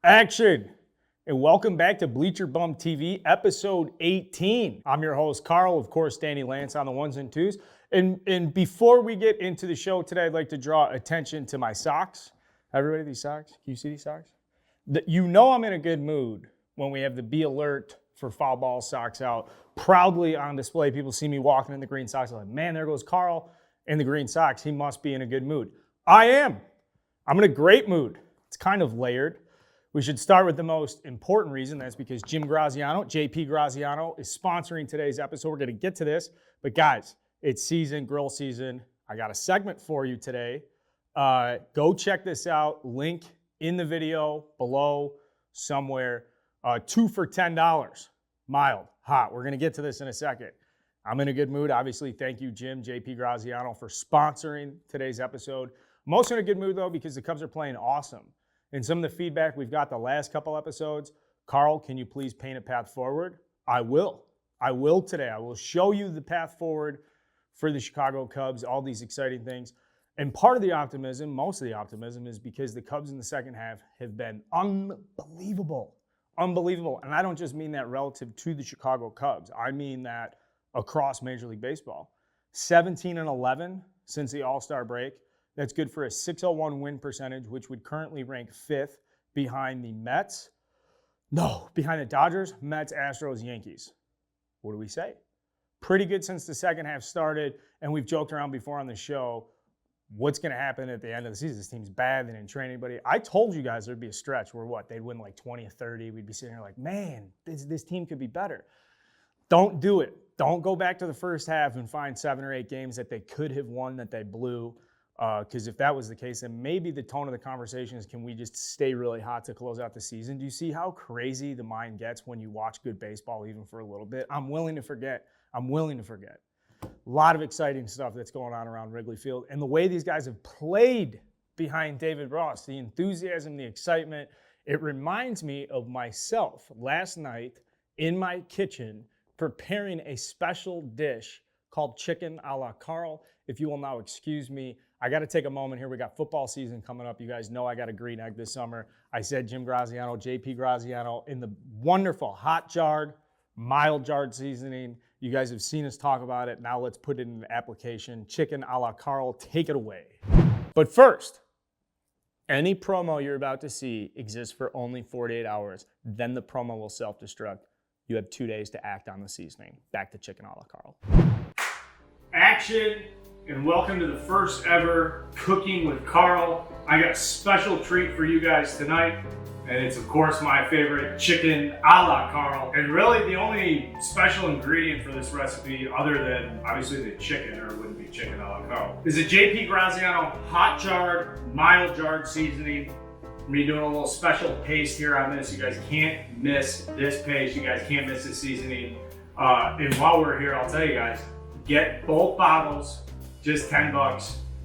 Action! And welcome back to Bleacher Bum TV, episode 18. I'm your host, Carl, of course, Danny Lance on the ones and twos. And before we get into the show today, I'd like to draw attention to my socks. Everybody, these socks? Can you see these socks? You know I'm in a good mood when we have the Be Alert for Foul Ball socks out, proudly on display. People see me walking in the green socks. I'm like, man, there goes Carl in the green socks. He must be in a good mood. I am. I'm in a great mood. It's kind of layered. We should start with the most important reason. That's because Jim Graziano, JP Graziano, is sponsoring today's episode. We're going to get to this. But guys, it's season, grill season. I got a segment for you today. Go check this out. Link in the video below somewhere. 2 for $10. Mild, hot. We're going to get to this in a second. I'm in a good mood. Obviously, thank you, Jim, JP Graziano, for sponsoring today's episode. I'm also in a good mood, though, because the Cubs are playing awesome. And some of the feedback we've got the last couple episodes, Carl, can you please paint a path forward? I will. I will today. I will show you the path forward for the Chicago Cubs, all these exciting things. And part of the optimism, most of the optimism, is because the Cubs in the second half have been unbelievable. Unbelievable. And I don't just mean that relative to the Chicago Cubs. I mean that across Major League Baseball. 17-11 since the All-Star break. That's good for a .601 win percentage, which would currently rank 5th behind the Mets. No, behind the Dodgers, Mets, Astros, Yankees. What do we say? Pretty good since the second half started, and we've joked around before on the show, what's going to happen at the end of the season? This team's bad, they didn't train anybody. I told you guys there'd be a stretch where they'd win like 20 or 30. We'd be sitting here like, man, this team could be better. Don't do it. Don't go back to the first half and find 7 or 8 games that they could have won that they blew. Because if that was the case, then maybe the tone of the conversation is, can we just stay really hot to close out the season? Do you see how crazy the mind gets when you watch good baseball even for a little bit? I'm willing to forget. A lot of exciting stuff that's going on around Wrigley Field. And the way these guys have played behind David Ross, the enthusiasm, the excitement, it reminds me of myself last night in my kitchen preparing a special dish called chicken a la Carl. If you will now excuse me, I got to take a moment here. We got football season coming up. You guys know I got a green egg this summer. I said Jim Graziano, JP Graziano in the wonderful hot jarred, mild jarred seasoning. You guys have seen us talk about it. Now let's put it in application. Chicken a la Carl, take it away. But first, any promo you're about to see exists for only 48 hours. Then the promo will self-destruct. You have 2 days to act on the seasoning. Back to chicken a la Carl. Action, and welcome to the first ever Cooking with Carl. I got a special treat for you guys tonight, and it's of course my favorite chicken a la Carl. And really the only special ingredient for this recipe, other than obviously the chicken, or it wouldn't be chicken a la Carl, is a JP Graziano hot jarred, mild jarred seasoning. I'm gonna be doing a little special paste here on this. You guys can't miss this paste. You guys can't miss this seasoning. And while we're here, I'll tell you guys, get both bottles, just $10.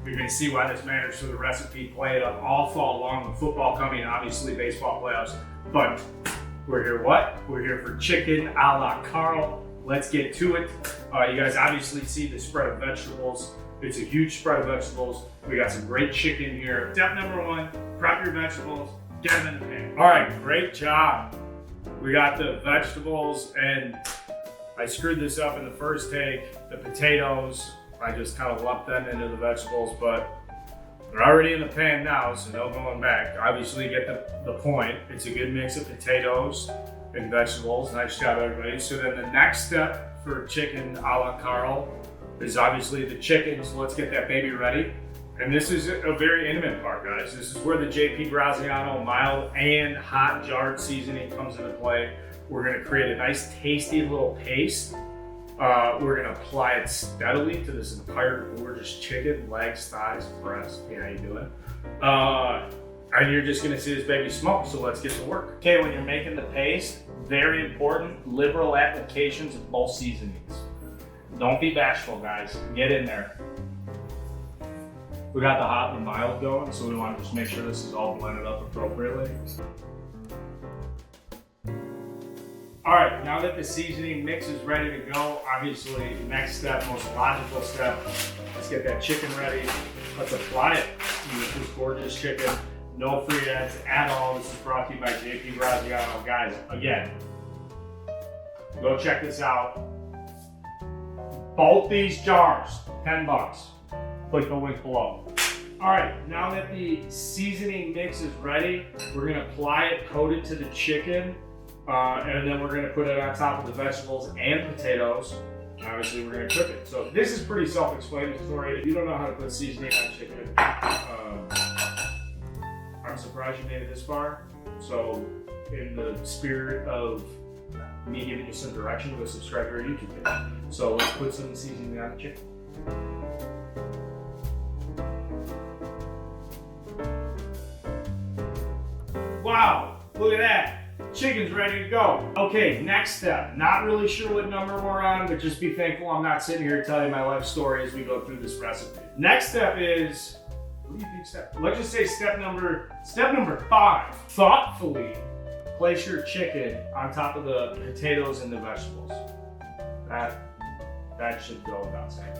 You're going to see why this matters for the recipe. Play it up all fall long with football coming, obviously baseball playoffs. But we're here what? We're here for chicken a la Carl. Let's get to it. You guys obviously see the spread of vegetables. It's a huge spread of vegetables. We got some great chicken here. Step number 1, prep your vegetables, get them in the pan. All right, great job. We got the vegetables, and I screwed this up in the first take. The potatoes, I just kind of lumped them into the vegetables, but they're already in the pan now, so no going back. Obviously, you get the point. It's a good mix of potatoes and vegetables. Nice job, everybody. So then the next step for chicken a la Carl is obviously the chicken, so let's get that baby ready. And this is a very intimate part, guys. This is where the JP Graziano mild and hot jarred seasoning comes into play. We're gonna create a nice tasty little paste. We're gonna apply it steadily to this entire gorgeous chicken, legs, thighs, breast. Hey, how you doing? And you're just gonna see this baby smoke, so let's get to work. Okay, when you're making the paste, very important, liberal applications of both seasonings. Don't be bashful, guys. Get in there. We got the hot and mild going, so we want to just make sure this is all blended up appropriately. All right, now that the seasoning mix is ready to go, obviously, next step, most logical step, let's get that chicken ready. Let's apply it to this gorgeous chicken. No free ads at all. This is brought to you by JP Graziano. Guys, again, go check this out. Both these jars, $10. Click the link below. All right, now that the seasoning mix is ready, we're gonna apply it, coat it to the chicken, and then we're gonna put it on top of the vegetables and potatoes. Obviously, we're gonna cook it. So this is pretty self-explanatory. If you don't know how to put seasoning on chicken, I'm surprised you made it this far. So in the spirit of me giving you some direction, go subscribe to our YouTube page. So let's put some seasoning on the chicken. Wow, look at that. Chicken's ready to go. Okay, next step. Not really sure what number we're on, but just be thankful I'm not sitting here telling my life story as we go through this recipe. Next step is, what do you think step? Let's just say step number 5. Thoughtfully place your chicken on top of the potatoes and the vegetables. That should go without saying.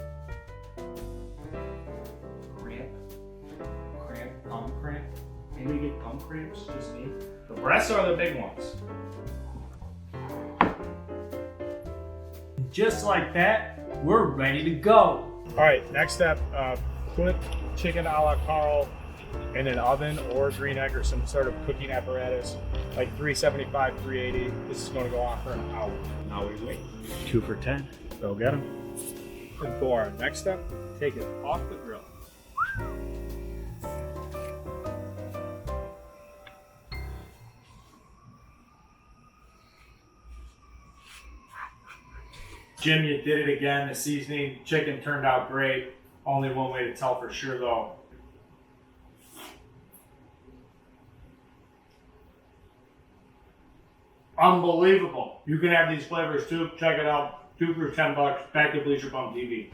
Palm cramp. Anybody get palm cramps? Just me. The breasts are the big ones. Just like that, we're ready to go. All right, next step, put chicken a la Carl in an oven or green egg or some sort of cooking apparatus, like 375, 380. This is gonna go on for an hour. Now we wait. 2 for 10. Go get them. And for our next step, take it off the grill. Jim, you did it again. The seasoning, chicken turned out great. Only one way to tell for sure though. Unbelievable. You can have these flavors too. Check it out. 2 for $10. Back to Bleacher Bum TV.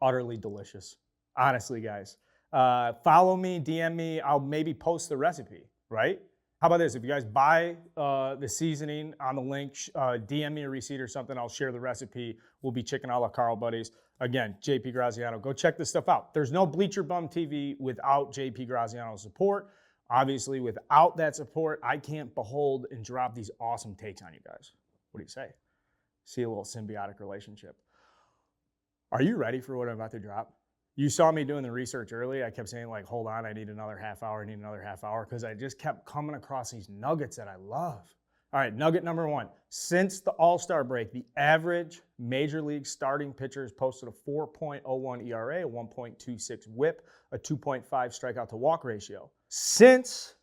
Utterly delicious. Honestly, guys. Follow me, DM me. I'll maybe post the recipe, right? How about this? If you guys buy the seasoning on the link, DM me a receipt or something, I'll share the recipe. We'll be chicken a la Carl buddies. Again, JP Graziano. Go check this stuff out. There's no Bleacher Bum TV without JP Graziano's support. Obviously, without that support, I can't behold and drop these awesome takes on you guys. What do you say? See a little symbiotic relationship. Are you ready for what I'm about to drop? You saw me doing the research early. I kept saying like, hold on, I need another half hour, because I just kept coming across these nuggets that I love. All right, nugget number 1. Since the All-Star break, the average Major League starting pitcher has posted a 4.01 ERA, a 1.26 whip, a 2.5 strikeout to walk ratio. Since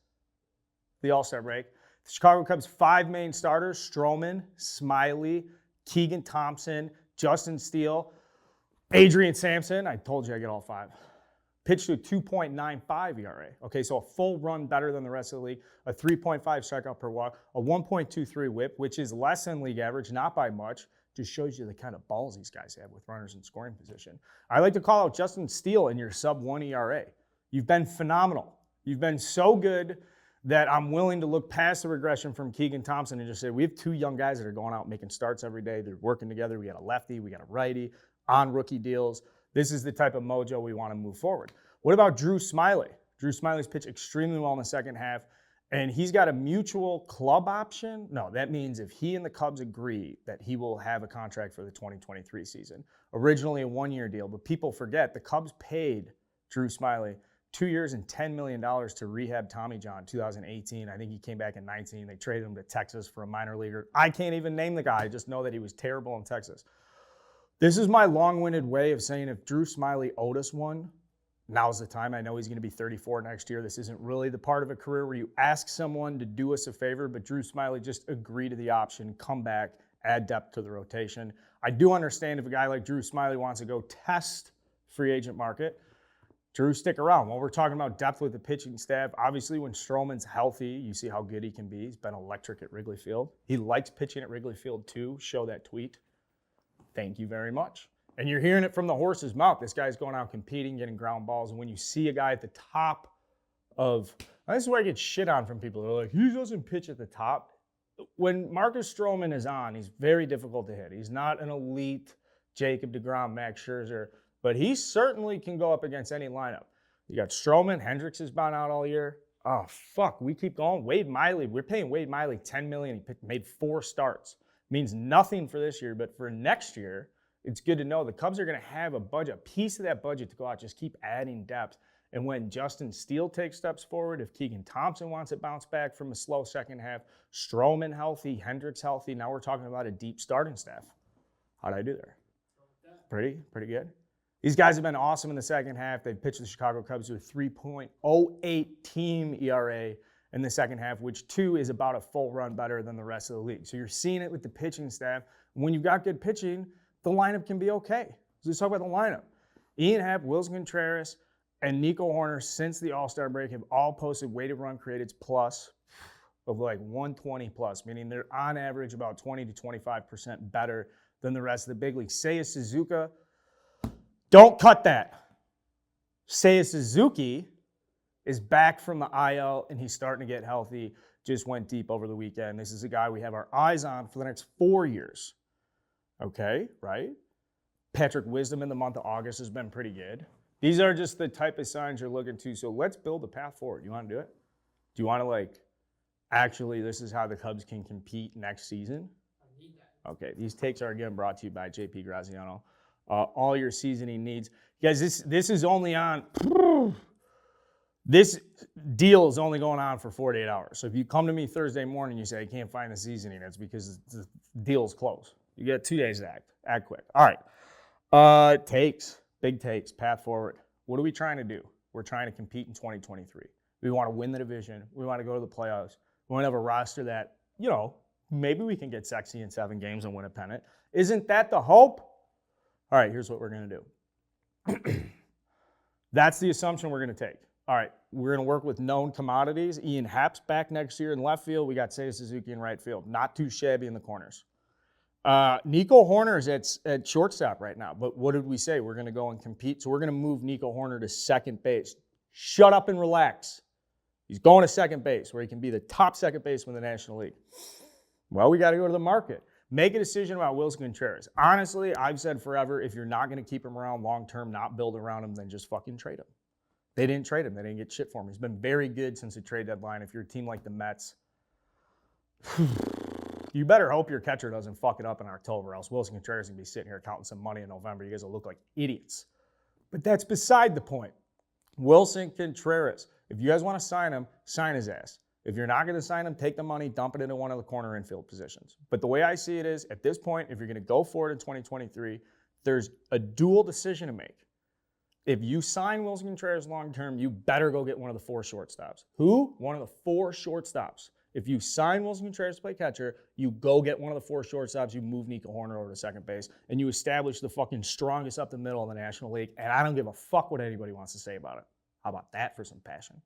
the All-Star break, the Chicago Cubs' 5 main starters, Stroman, Smiley, Keegan Thompson, Justin Steele, Adrian Sampson, I told you I get all 5, pitched to a 2.95 ERA. Okay, so a full run better than the rest of the league, a 3.5 strikeout per walk, a 1.23 whip, which is less than league average, not by much. Just shows you the kind of balls these guys have with runners in scoring position. I like to call out Justin Steele in your sub-1 ERA. You've been phenomenal. You've been so good that I'm willing to look past the regression from Keegan Thompson and just say, we have 2 young guys that are going out making starts every day. They're working together. We got a lefty, we got a righty on rookie deals. This is the type of mojo we want to move forward. What about Drew Smiley? Drew Smiley's pitched extremely well in the second half, and he's got a mutual club option. No, that means if he and the Cubs agree that he will have a contract for the 2023 season. Originally a 1-year deal, but people forget the Cubs paid Drew Smiley 2 years and $10 million to rehab Tommy John 2018. I think he came back in 19. They traded him to Texas for a minor leaguer. I can't even name the guy. I just know that he was terrible in Texas. This is my long-winded way of saying if Drew Smiley owed us one, now's the time. I know he's going to be 34 next year. This isn't really the part of a career where you ask someone to do us a favor, but Drew Smiley just agree to the option, come back, add depth to the rotation. I do understand if a guy like Drew Smiley wants to go test free agent market. Drew, stick around. When we're talking about depth with the pitching staff, obviously when Stroman's healthy, you see how good he can be. He's been electric at Wrigley Field. He likes pitching at Wrigley Field too. Show that tweet. Thank you very much. And you're hearing it from the horse's mouth. This guy's going out competing, getting ground balls. And when you see a guy at the top of, this is where I get shit on from people. They're like, he doesn't pitch at the top. When Marcus Stroman is on, he's very difficult to hit. He's not an elite Jacob deGrom, Max Scherzer, but he certainly can go up against any lineup. You got Stroman, Hendricks has been out all year. Oh, fuck. We keep going. Wade Miley, we're paying Wade Miley $10 million. He made 4 starts. Means nothing for this year, but for next year, it's good to know the Cubs are going to have a budget, a piece of that budget to go out, just keep adding depth. And when Justin Steele takes steps forward, if Keegan Thompson wants to bounce back from a slow second half, Stroman healthy, Hendricks healthy, now we're talking about a deep starting staff. How'd I do there? Pretty good. These guys have been awesome in the second half. They've pitched the Chicago Cubs to a 3.08 team ERA in the second half, which, too, is about a full run better than the rest of the league. So you're seeing it with the pitching staff. When you've got good pitching, the lineup can be okay. So let's talk about the lineup. Ian Happ, Wilson Contreras, and Nico Horner, since the All-Star break, have all posted weighted run created plus of like 120 plus, meaning they're on average about 20 to 25% better than the rest of the big league. Seiya Suzuki, don't cut that. Seiya Suzuki is back from the IL, and he's starting to get healthy. Just went deep over the weekend. This is a guy we have our eyes on for the next 4 years. Okay, right? Patrick Wisdom in the month of August has been pretty good. These are just the type of signs you're looking to. So let's build a path forward. You want to do it? Do you want to actually, this is how the Cubs can compete next season? I need that. Okay, these takes are again brought to you by JP Graziano. All your seasoning needs. Guys, this is only on, this deal is only going on for 48 hours. So if you come to me Thursday morning and you say, I can't find the seasoning, it's because the deal's closed. You get 2 days to act quick. All right, takes, big takes, path forward. What are we trying to do? We're trying to compete in 2023. We want to win the division. We want to go to the playoffs. We want to have a roster that, maybe we can get sexy in 7 games and win a pennant. Isn't that the hope? All right, here's what we're going to do. That's the assumption we're going to take. All right, we're going to work with known commodities. Ian Happ's back next year in left field. We got Seiya Suzuki in right field. Not too shabby in the corners. Nico Horner is at shortstop right now. But what did we say? We're going to go and compete. So we're going to move Nico Horner to second base. Shut up and relax. He's going to second base where he can be the top second baseman in the National League. Well, we got to go to the market. Make a decision about Wilson Contreras. Honestly, I've said forever, if you're not going to keep him around long-term, not build around him, then just fucking trade him. They didn't trade him. They didn't get shit for him. He's been very good since the trade deadline. If you're a team like the Mets, you better hope your catcher doesn't fuck it up in October, else Wilson Contreras is going to be sitting here counting some money in November. You guys will look like idiots. But that's beside the point. Wilson Contreras, if you guys want to sign him, sign his ass. If you're not going to sign him, take the money, dump it into one of the corner infield positions. But the way I see it is, at this point, if you're going to go for it in 2023, there's a dual decision to make. If you sign Wilson Contreras long-term, you better go get one of the 4 shortstops. Who? One of the 4 shortstops. If you sign Wilson Contreras to play catcher, you go get one of the 4 shortstops, you move Nico Horner over to second base, and you establish the fucking strongest up the middle of the National League, and I don't give a fuck what anybody wants to say about it. How about that for some passion?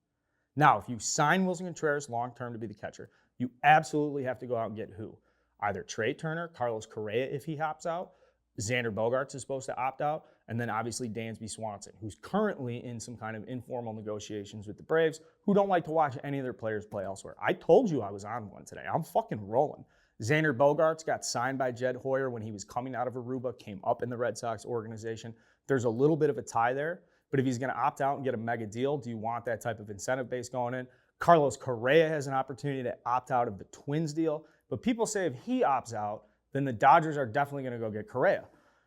Now, if you sign Wilson Contreras long-term to be the catcher, you absolutely have to go out and get who? Either Trey Turner, Carlos Correa if he hops out, Xander Bogaerts is supposed to opt out, and then obviously Dansby Swanson, who's currently in some kind of informal negotiations with the Braves, who don't like to watch any of their players play elsewhere. I told you I was on one today. I'm fucking rolling. Xander Bogaerts got signed by Jed Hoyer when he was coming out of Aruba, came up in the Red Sox organization. There's a little bit of a tie there. But if he's going to opt out and get a mega deal, do you want that type of incentive base going in? Carlos Correa has an opportunity to opt out of the Twins deal. But people say if he opts out, then the Dodgers are definitely going to go get Correa.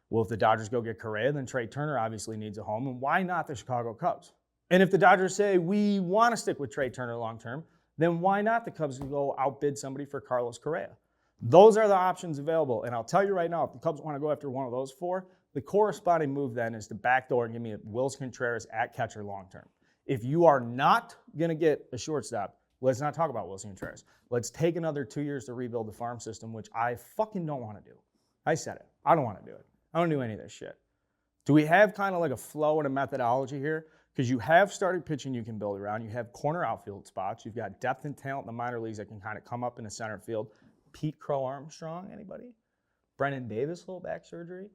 Well, if the Dodgers go get Correa, then Trey Turner obviously needs a home. And why not the Chicago Cubs? And if the Dodgers say we want to stick with Trey Turner long-term, then why not the Cubs go outbid somebody for Carlos Correa? Those are the options available. And I'll tell you right now, if the Cubs want to go after one of those 4, the corresponding move then is to backdoor and give me a Wilson Contreras at catcher long-term. If you are not going to get a shortstop, let's not talk about Wilson Contreras. Let's take another 2 years to rebuild the farm system, which I fucking don't want to do. I said it. I don't want to do it. I don't do any of this shit. Do we have kind of like a flow and a methodology here? Because you have started pitching you can build around. You have corner outfield spots. You've got depth and talent in the minor leagues that can kind of come up in the center field. Pete Crow Armstrong, anybody? Brennan Davis, little back surgery?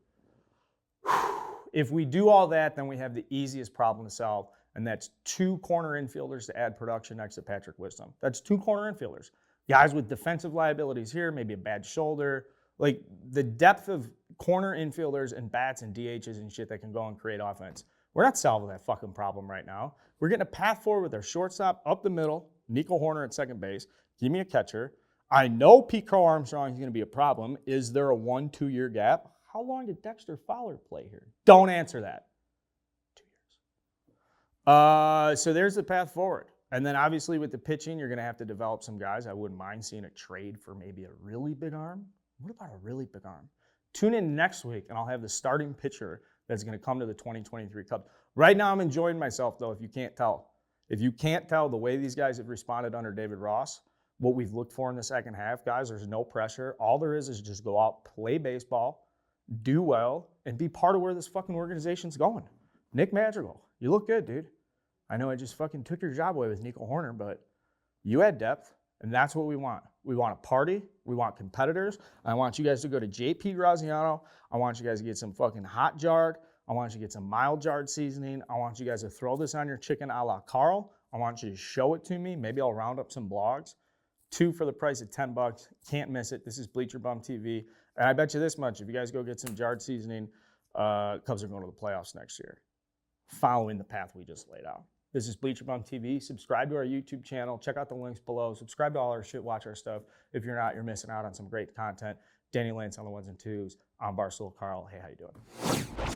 If we do all that, then we have the easiest problem to solve, and that's 2 corner infielders to add production next to Patrick Wisdom. That's 2 corner infielders. Guys with defensive liabilities here, maybe a bad shoulder. Like, the depth of corner infielders and bats and DHs and shit that can go and create offense. We're not solving that fucking problem right now. We're getting a path forward with our shortstop up the middle, Nico Horner at second base. Give me a catcher. I know Pete Crow Armstrong is going to be a problem. Is there a 1-2 year gap? How long did Dexter Fowler play here? Don't answer that. 2 years. So there's the path forward. And then obviously with the pitching, you're going to have to develop some guys. I wouldn't mind seeing a trade for maybe a really big arm. What about a really big arm? Tune in next week, and I'll have the starting pitcher that's going to come to the 2023 Cubs. Right now, I'm enjoying myself, though, if you can't tell. If you can't tell the way these guys have responded under David Ross, what we've looked for in the second half, guys, there's no pressure. All there is just go out, play baseball, do well, and be part of where this fucking organization's going. Nick Madrigal, you look good, dude. I know I just fucking took your job away with Nico Horner, but you had depth, and that's what we want. We want a party. We want competitors. I want you guys to go to JP Graziano. I want you guys to get some fucking hot jarred. I want you to get some mild jarred seasoning. I want you guys to throw this on your chicken a la Carl. I want you to show it to me. Maybe I'll round up some blogs. 2 for the price of $10. Can't miss it. This is Bleacher Bum TV. And I bet you this much, if you guys go get some jarred seasoning, Cubs are going to the playoffs next year, following the path we just laid out. This is Bleacher Bum TV. Subscribe to our YouTube channel. Check out the links below. Subscribe to all our shit. Watch our stuff. If you're not, you're missing out on some great content. Danny Lance on the ones and twos. I'm Barstool Carl. Hey, how you doing?